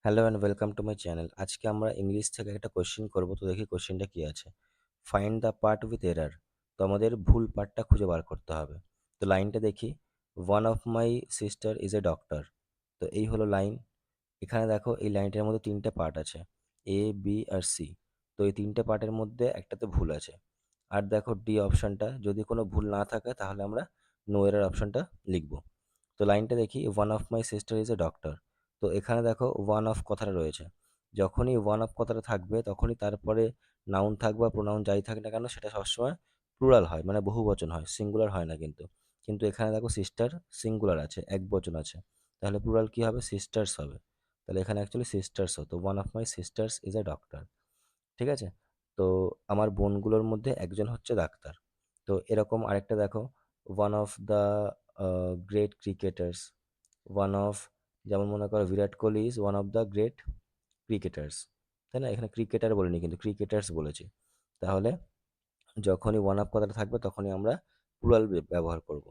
Hello and welcome to my channel. আজকে আমরা English থেকে একটা কোশ্চেন করব, তো দেখি কোশ্চেনটা কি আছে। Find the part with error. তো আমাদের ভুল পার্টটা খুঁজে বার করতে হবে। তো লাইনটা দেখি, one of my sister is a doctor. তো এই হলো লাইন। এখানে দেখো এই লাইনটার মধ্যে তিনটে পার্ট আছে, এ বি আর সি। তো এই তিনটে পার্টের মধ্যে একটাতে ভুল আছে। আর দেখো ডি অপশনটা, যদি কোনো ভুল না থাকে তাহলে আমরা নো এরার অপশনটা লিখব। তো লাইনটা দেখি, one of my sister is a doctor. তো এখানে দেখো ওয়ান অফ কথাটা রয়েছে। যখনই ওয়ান অফ কথাটা থাকবে তখনই তারপরে নাউন থাকবে বা প্রোনাউন যাই থাক না কেন সেটা সবসময় প্লুরাল হয়, মানে বহু বচন হয়, সিঙ্গুলার হয় না কিন্তু। কিন্তু এখানে দেখো সিস্টার সিঙ্গুলার আছে, এক বচন আছে, তাহলে প্লুরাল কি হবে? সিস্টার্স হবে। তাহলে এখানে অ্যাকচুয়ালি সিস্টার্স হতো, one of my sisters is a doctor. ঠিক আছে? তো আমার বোনগুলোর মধ্যে একজন হচ্ছে ডাক্তার। তো এরকম আরেকটা দেখো, one of the great cricketers, one of, যেমন মনে করো Virat Kohli is one of the great cricketers. তাই না? এখানে ক্রিকেটার বলিনি কিন্তু ক্রিকেটার্স বলেছি। তাহলে যখনই ওয়ান অফ কথাটা থাকবে তখনই আমরা প্লুরাল ব্যবহার করব।